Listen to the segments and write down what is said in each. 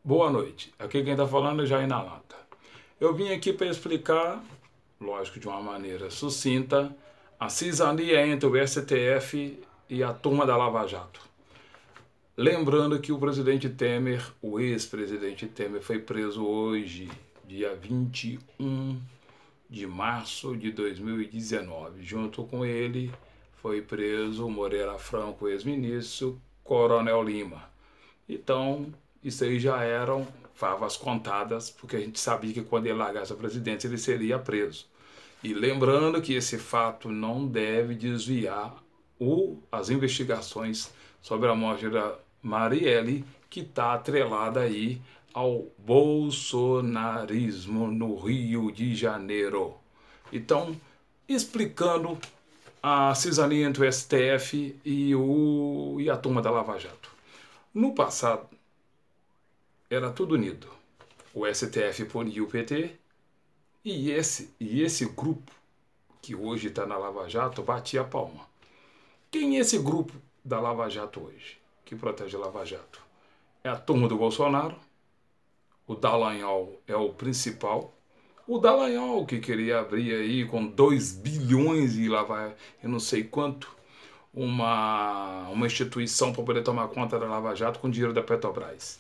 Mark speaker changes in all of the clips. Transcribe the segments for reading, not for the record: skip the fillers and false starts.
Speaker 1: Boa noite. Aqui quem está falando é Jair na Lata. Eu vim aqui para explicar, lógico de uma maneira sucinta, a cisania entre o STF e a turma da Lava Jato. Lembrando que o presidente Temer, o ex-presidente Temer, foi preso hoje, dia 21 de março de 2019. Junto com ele foi preso o Moreira Franco, ex-ministro, Coronel Lima. Então, isso aí já eram favas contadas, porque a gente sabia que quando ele largasse a presidência ele seria preso. E lembrando que esse fato não deve desviar as investigações sobre a morte da Marielle, que está atrelada aí ao bolsonarismo no Rio de Janeiro. Então, explicando a cisania entre o STF e a turma da Lava Jato. No passado, era tudo unido. O STF punia o PT e esse grupo, que hoje está na Lava Jato, batia a palma. Quem é esse grupo da Lava Jato hoje, que protege a Lava Jato? É a turma do Bolsonaro, o Dallagnol é o principal. O Dallagnol que queria abrir aí com 2 bilhões e lavar eu não sei quanto, uma instituição para poder tomar conta da Lava Jato com dinheiro da Petrobras.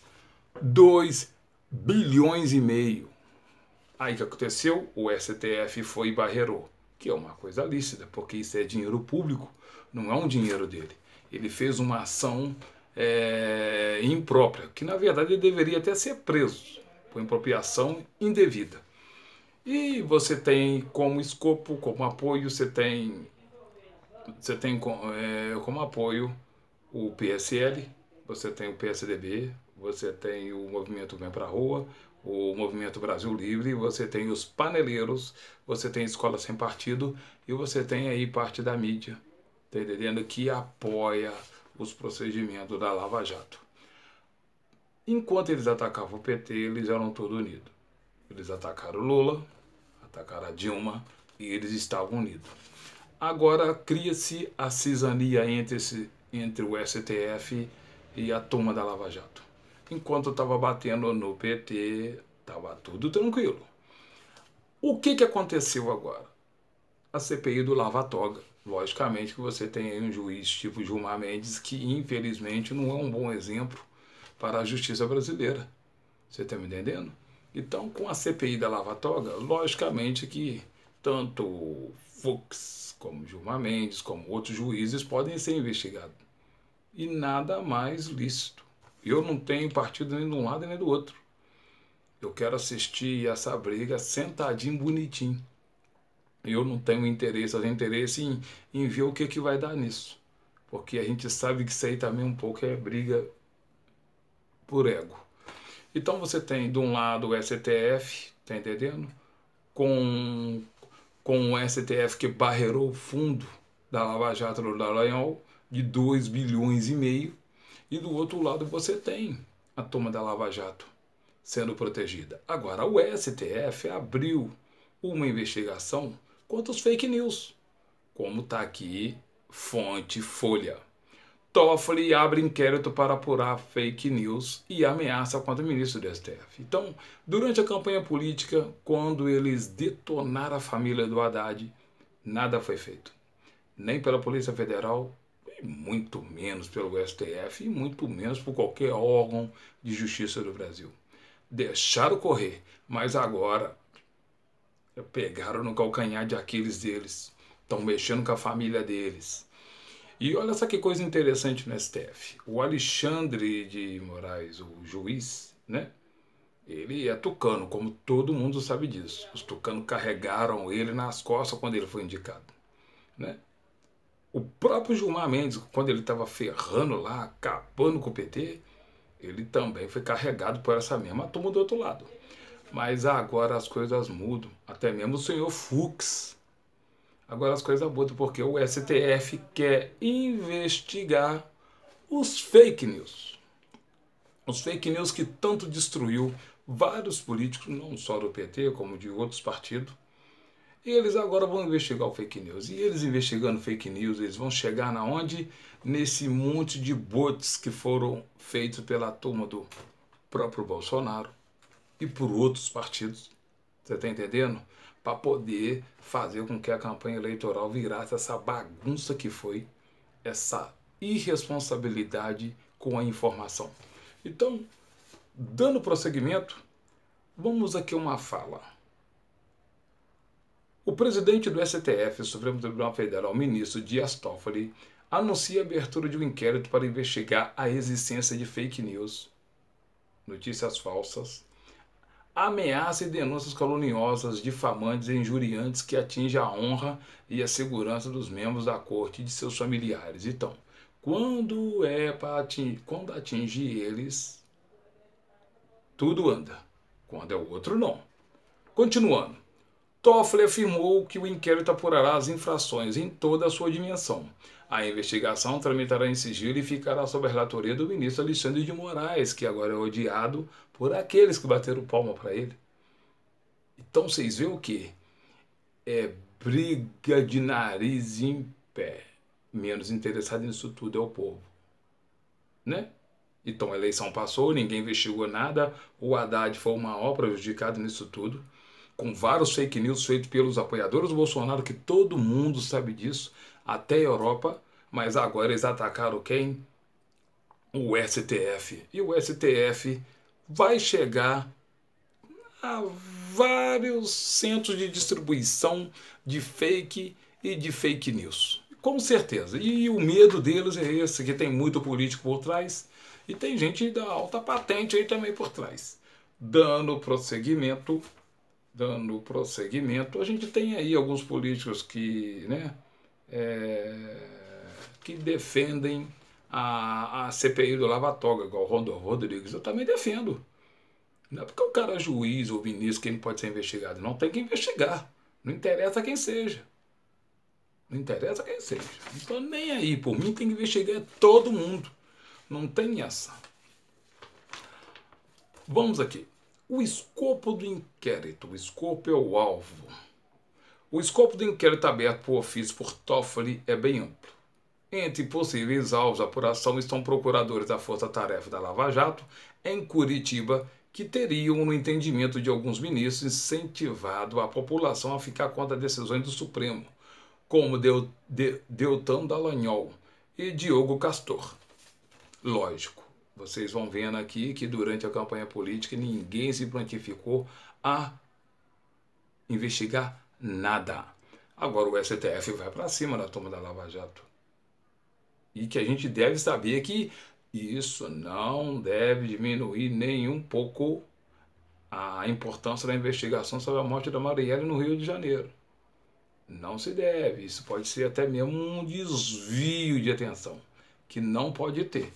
Speaker 1: 2 bilhões e meio. Aí o que aconteceu? O STF foi e barrerou, que é uma coisa lícita, porque isso é dinheiro público, não é um dinheiro dele. Ele fez uma ação imprópria, que na verdade ele deveria até ser preso por impropriação indevida. E você tem como escopo, como apoio, você tem como apoio o PSL, você tem o PSDB, você tem o Movimento Vem Pra Rua, o Movimento Brasil Livre, você tem os paneleiros, você tem Escola Sem Partido e você tem aí parte da mídia, tá entendendo? Que apoia os procedimentos da Lava Jato. Enquanto eles atacavam o PT, eles eram todos unidos. Eles atacaram o Lula, atacaram a Dilma e eles estavam unidos. Agora cria-se a cisania entre o STF e a turma da Lava Jato. Enquanto estava batendo no PT, estava tudo tranquilo. O que aconteceu agora? A CPI do Lava Toga. Logicamente que você tem aí um juiz tipo Gilmar Mendes que infelizmente não é um bom exemplo para a justiça brasileira. Você está me entendendo? Então, com a CPI da Lava Toga, logicamente que tanto Fux, como Gilmar Mendes, como outros juízes podem ser investigados. E nada mais lícito. Eu não tenho partido nem de um lado nem do outro. Eu quero assistir essa briga sentadinho, bonitinho. Eu não tenho interesse, eu tenho interesse em ver o que vai dar nisso. Porque a gente sabe que isso aí também um pouco é briga por ego. Então você tem de um lado o STF, tá entendendo? Com o STF que barrerou o fundo da Lava Jato do Dallagnol de 2 bilhões e meio, e do outro lado você tem a turma da Lava Jato sendo protegida. Agora, o STF abriu uma investigação contra os fake news, como está aqui, fonte Folha. Toffoli abre inquérito para apurar fake news e ameaça contra o ministro do STF. Então, durante a campanha política, quando eles detonaram a família do Haddad, nada foi feito. Nem pela Polícia Federal, e muito menos pelo STF, e muito menos por qualquer órgão de justiça do Brasil. Deixaram correr, mas agora pegaram no calcanhar de Aquiles deles. Estão mexendo com a família deles. E olha só que coisa interessante no STF. O Alexandre de Moraes, o juiz, né? Ele é tucano, como todo mundo sabe disso. Os tucanos carregaram ele nas costas quando ele foi indicado, né? O próprio Gilmar Mendes, quando ele estava ferrando lá, acabando com o PT, ele também foi carregado por essa mesma turma do outro lado. Mas agora as coisas mudam. Até mesmo o senhor Fux. Agora as coisas mudam porque o STF quer investigar os fake news. Os fake news que tanto destruiu vários políticos, não só do PT, como de outros partidos. E eles agora vão investigar o fake news. E eles investigando fake news, eles vão chegar na onde? Nesse monte de bots que foram feitos pela turma próprio Bolsonaro e por outros partidos, você está entendendo? Para poder fazer com que a campanha eleitoral virasse essa bagunça que foi, essa irresponsabilidade com a informação. Então, dando prosseguimento, vamos aqui a uma fala. O presidente do STF, Supremo Tribunal Federal, ministro Dias Toffoli, anuncia a abertura de um inquérito para investigar a existência de fake news, notícias falsas, ameaça e denúncias caluniosas, difamantes e injuriantes que atingem a honra e a segurança dos membros da corte e de seus familiares. Então, quando atinge eles, tudo anda. Quando é o outro, não. Continuando. Toffoli afirmou que o inquérito apurará as infrações em toda a sua dimensão. A investigação tramitará em sigilo e ficará sob a relatoria do ministro Alexandre de Moraes, que agora é odiado por aqueles que bateram palma para ele. Então vocês veem o quê? É briga de nariz em pé. Menos interessado nisso tudo é o povo. Né? Então a eleição passou, ninguém investigou nada, o Haddad foi o maior prejudicado nisso tudo, com vários fake news feitos pelos apoiadores do Bolsonaro, que todo mundo sabe disso, até a Europa, mas agora eles atacaram quem? O STF. E o STF vai chegar a vários centros de distribuição de fake e de fake news. Com certeza. E o medo deles é esse, que tem muito político por trás e tem gente da alta patente aí também por trás. Dando prosseguimento, a gente tem aí alguns políticos que, né, que defendem a CPI do Lava Toga, igual o Rondon Rodrigues. Eu também defendo. Não é porque o cara é juiz ou ministro que ele pode ser investigado. Não tem que investigar. Não interessa quem seja. Não interessa quem seja. Não estou nem aí. Por mim tem que investigar todo mundo. Não tem essa. Vamos aqui. O escopo do inquérito. O escopo é o alvo. O escopo do inquérito aberto por ofício por Toffoli é bem amplo. Entre possíveis alvos da apuração estão procuradores da Força Tarefa da Lava Jato em Curitiba, que teriam, no entendimento de alguns ministros, incentivado a população a ficar contra decisões do Supremo, como Deltan Dallagnol e Diogo Castor. Lógico, vocês vão vendo aqui que durante a campanha política ninguém se prontificou a investigar nada. Agora o STF vai para cima da turma da Lava Jato. E que a gente deve saber que isso não deve diminuir nem um pouco a importância da investigação sobre a morte da Marielle no Rio de Janeiro. Não se deve. Isso pode ser até mesmo um desvio de atenção, que não pode ter.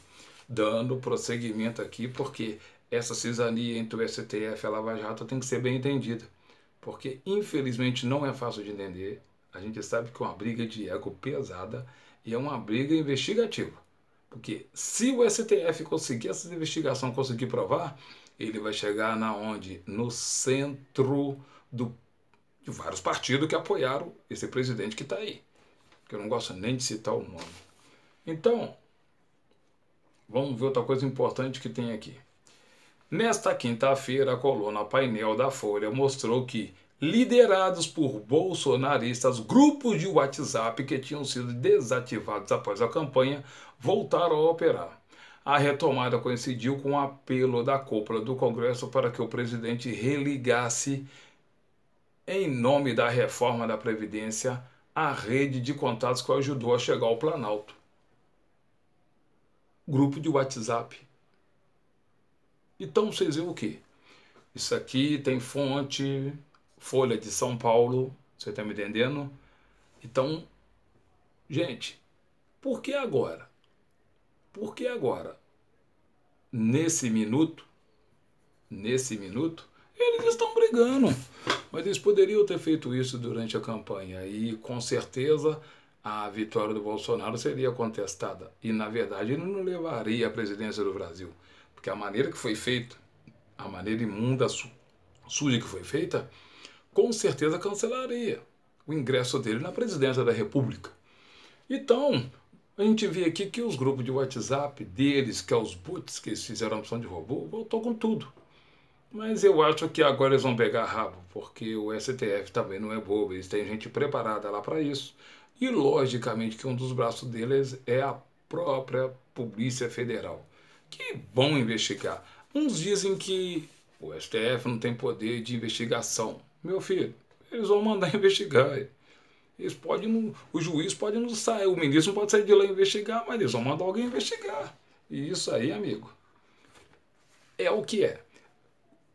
Speaker 1: Dando prosseguimento aqui, porque essa cisania entre o STF e a Lava Jato tem que ser bem entendida. Porque, infelizmente, não é fácil de entender. A gente sabe que é uma briga de ego pesada e é uma briga investigativa. Porque se o STF conseguir essa investigação, conseguir provar, ele vai chegar na onde? No centro de vários partidos que apoiaram esse presidente que está aí. Que eu não gosto nem de citar o nome. Então, vamos ver outra coisa importante que tem aqui. Nesta quinta-feira, a coluna Painel da Folha mostrou que, liderados por bolsonaristas, grupos de WhatsApp que tinham sido desativados após a campanha voltaram a operar. A retomada coincidiu com o apelo da cúpula do Congresso para que o presidente religasse, em nome da reforma da Previdência, a rede de contatos que o ajudou a chegar ao Planalto. Grupo de WhatsApp. Então vocês veem o quê? Isso aqui tem fonte, Folha de São Paulo, você está me entendendo? Então, gente, por que agora? Por que agora? Nesse minuto, eles estão brigando. Mas eles poderiam ter feito isso durante a campanha e, com certeza, a vitória do Bolsonaro seria contestada. E, na verdade, ele não levaria a presidência do Brasil. Porque a maneira que foi feita, a maneira imunda, suja que foi feita, com certeza cancelaria o ingresso dele na presidência da República. Então, A gente vê aqui que os grupos de WhatsApp deles, que é os bots que eles fizeram a opção de robô, voltou com tudo. Mas eu acho que agora eles vão pegar rabo, porque o STF também não é bobo, eles têm gente preparada lá para isso. E logicamente que um dos braços deles é a própria Polícia Federal, que vão investigar. Uns dizem que o STF não tem poder de investigação. Meu filho, eles vão mandar investigar. Eles podem, o juiz pode não sair, o ministro não pode sair de lá investigar, mas eles vão mandar alguém investigar. E isso aí, amigo, é o que é.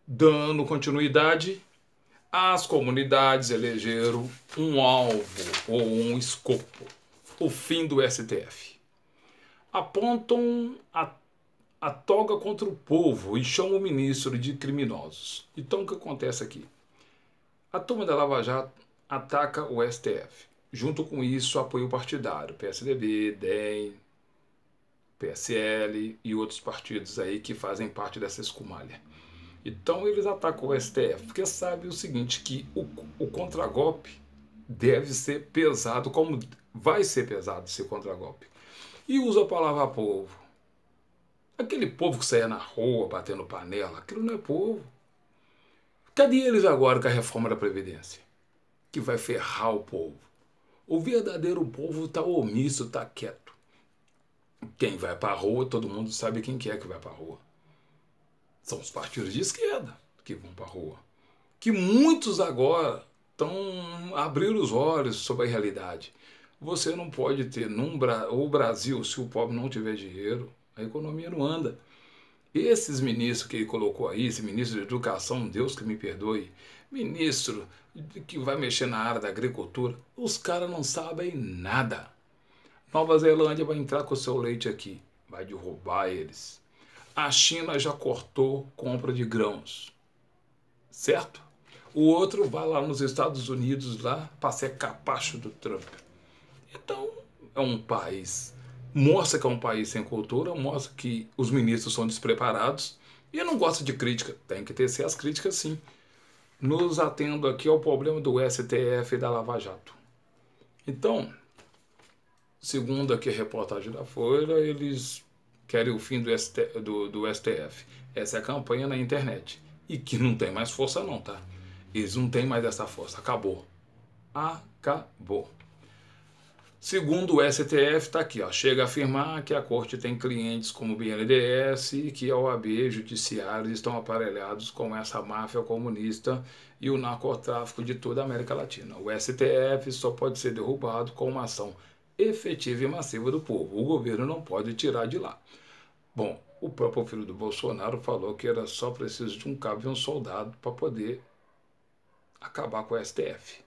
Speaker 1: Dando continuidade, as comunidades elegeram um alvo ou um escopo, o fim do STF. Apontam a toga contra o povo e chamam o ministro de criminosos. Então o que acontece aqui? A turma da Lava Jato ataca o STF. Junto com isso, apoio partidário, PSDB, DEM, PSL e outros partidos aí que fazem parte dessa escumalha. Então eles atacam o STF, porque sabe o seguinte, que o contragolpe deve ser pesado, como vai ser pesado esse contragolpe. E usa a palavra povo. Aquele povo que saia na rua batendo panela, aquilo não é povo. Cadê eles agora com a reforma da Previdência? Que vai ferrar o povo. O verdadeiro povo está omisso, está quieto. Quem vai para a rua, todo mundo sabe quem que vai para a rua. São os partidos de esquerda que vão para a rua. Que muitos agora estão abrindo os olhos sobre a realidade. Você não pode ter o Brasil, se o pobre não tiver dinheiro, a economia não anda. Esses ministros que ele colocou aí, esse ministro de Educação, Deus que me perdoe, ministro que vai mexer na área da agricultura, os caras não sabem nada. Nova Zelândia vai entrar com o seu leite aqui, vai derrubar eles. A China já cortou compra de grãos, certo? O outro vai lá nos Estados Unidos lá para ser capacho do Trump. Então, é um país, mostra que é um país sem cultura, mostra que os ministros são despreparados e não gosta de crítica. Tem que tecer as críticas sim. Nos atendo aqui ao problema do STF e da Lava Jato. Então, segundo aqui a reportagem da Folha, eles querem o fim do STF. Essa é a campanha na internet. E que não tem mais força não, tá? Eles não têm mais essa força. Acabou. Acabou. Segundo o STF, está aqui, ó, chega a afirmar que a corte tem clientes como o BNDES e que a OAB e o Judiciário estão aparelhados com essa máfia comunista e o narcotráfico de toda a América Latina. O STF só pode ser derrubado com uma ação efetiva e massiva do povo. O governo não pode tirar de lá. Bom, o próprio filho do Bolsonaro falou que era só preciso de um cabo e um soldado para poder acabar com o STF.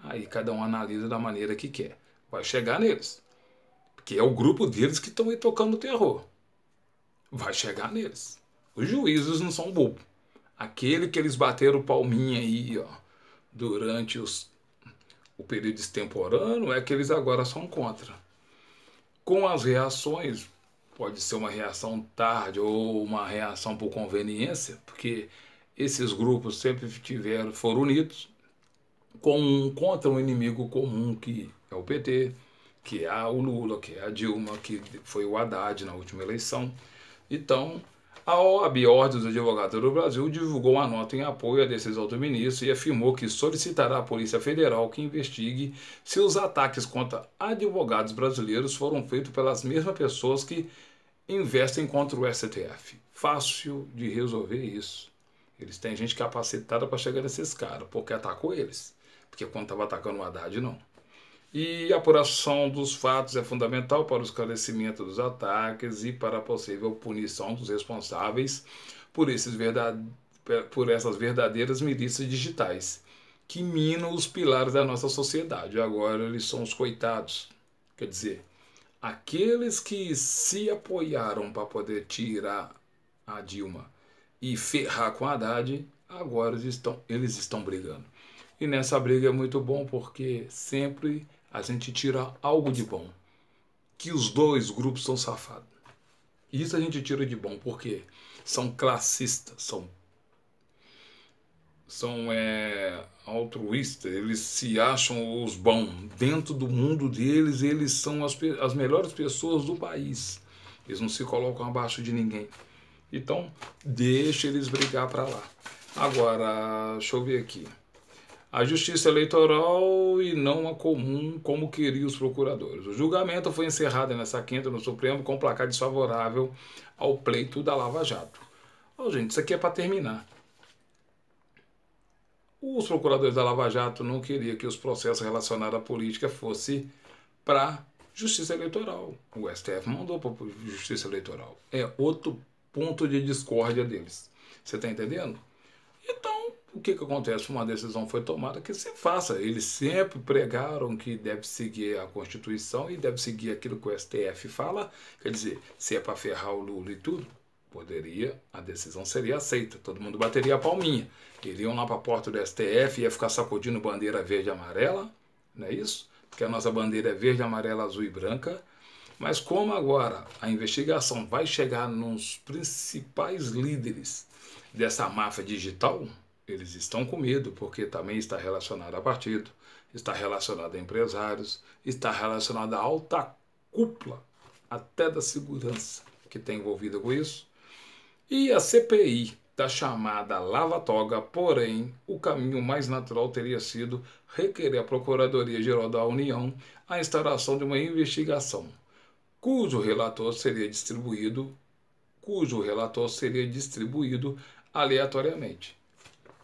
Speaker 1: Aí cada um analisa da maneira que quer. Vai chegar neles. Porque é o grupo deles que estão aí tocando o terror. Vai chegar neles. Os juízes não são bobos. Aquele que eles bateram palminha aí, ó, durante o período extemporâneo, é que eles agora são contra. Com as reações, pode ser uma reação tarde ou uma reação por conveniência, porque esses grupos sempre foram unidos contra um inimigo comum que é o PT, que é o Lula, que é a Dilma, que foi o Haddad na última eleição. Então, a OAB, Ordem dos Advogados do Brasil, divulgou uma nota em apoio à decisão do ministro e afirmou que solicitará à Polícia Federal que investigue se os ataques contra advogados brasileiros foram feitos pelas mesmas pessoas que investem contra o STF. Fácil de resolver isso. Eles têm gente capacitada para chegar nesses caras, porque atacou eles. Porque quando estava atacando o Haddad, não. E a apuração dos fatos é fundamental para o esclarecimento dos ataques e para a possível punição dos responsáveis por essas verdadeiras milícias digitais, que minam os pilares da nossa sociedade. Agora eles são os coitados. Quer dizer, aqueles que se apoiaram para poder tirar a Dilma e ferrar com a Haddad, agora eles estão brigando. E nessa briga é muito bom porque sempre a gente tira algo de bom. Que os dois grupos são safados. Isso a gente tira de bom porque são classistas, são são altruístas, eles se acham os bons. Dentro do mundo deles, eles são as melhores pessoas do país. Eles não se colocam abaixo de ninguém. Então, deixa eles brigar para lá. Agora, deixa eu ver aqui. A justiça eleitoral e não a comum, como queriam os procuradores. O julgamento foi encerrado nesta quinta no Supremo com placar desfavorável ao pleito da Lava Jato. Gente, isso aqui é para terminar. Os procuradores da Lava Jato não queriam que os processos relacionados à política fossem para Justiça Eleitoral. O STF mandou para Justiça Eleitoral. É outro ponto de discórdia deles. Você está entendendo? Então, o que acontece? Uma decisão foi tomada que se faça. Eles sempre pregaram que deve seguir a Constituição e deve seguir aquilo que o STF fala. Quer dizer, se é para ferrar o Lula e tudo, a decisão seria aceita. Todo mundo bateria a palminha. Iriam lá para a porta do STF, ia ficar sacudindo bandeira verde e amarela, não é isso? Porque a nossa bandeira é verde, amarela, azul e branca. Mas como agora a investigação vai chegar nos principais líderes dessa máfia digital, eles estão com medo, porque também está relacionado a partido, está relacionado a empresários, está relacionado à alta cúpula, até da segurança que está envolvida com isso. E a CPI da chamada Lava Toga, porém, o caminho mais natural teria sido requerer à Procuradoria-Geral da União a instauração de uma investigação, cujo relator seria distribuído aleatoriamente.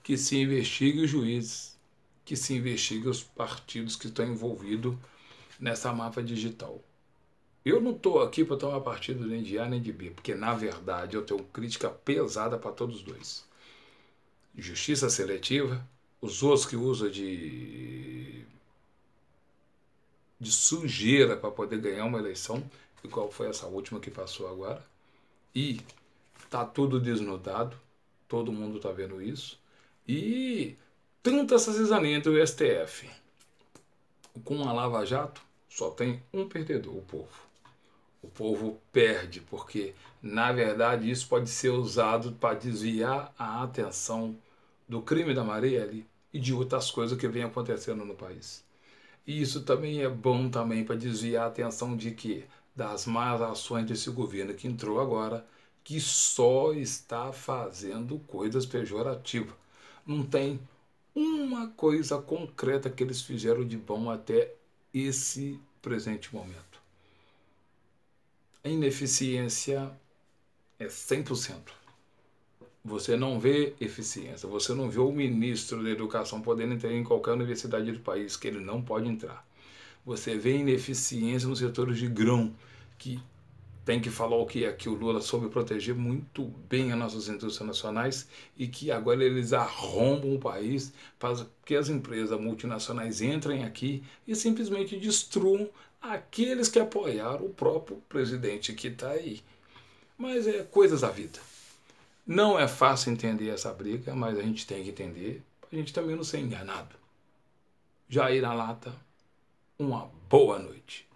Speaker 1: Que se investigue os juízes, que se investigue os partidos que estão envolvidos nessa máfia digital. Eu não estou aqui para tomar partido nem de A nem de B, porque na verdade eu tenho crítica pesada para todos os dois. Justiça seletiva, os outros que usam de sujeira para poder ganhar uma eleição, igual foi essa última que passou agora. E tá tudo desnudado, todo mundo está vendo isso. E tanta essa cizaninha entre o STF com a Lava Jato, só tem um perdedor, o povo. O povo perde, porque, na verdade, isso pode ser usado para desviar a atenção do crime da Marielle e de outras coisas que vem acontecendo no país. E isso também é bom também para desviar a atenção de quê? Das más ações desse governo que entrou agora, que só está fazendo coisas pejorativas. Não tem uma coisa concreta que eles fizeram de bom até esse presente momento. A ineficiência é 100%. Você não vê eficiência, você não vê o ministro da Educação podendo entrar em qualquer universidade do país, que ele não pode entrar. Você vê ineficiência nos setores de grão, que tem que falar o que é que o Lula soube proteger muito bem as nossas indústrias nacionais e que agora eles arrombam o país para que as empresas multinacionais entrem aqui e simplesmente destruam aqueles que apoiaram o próprio presidente que está aí. Mas é coisas da vida. Não é fácil entender essa briga, mas a gente tem que entender para a gente também não ser enganado. Jair na lata, uma boa noite.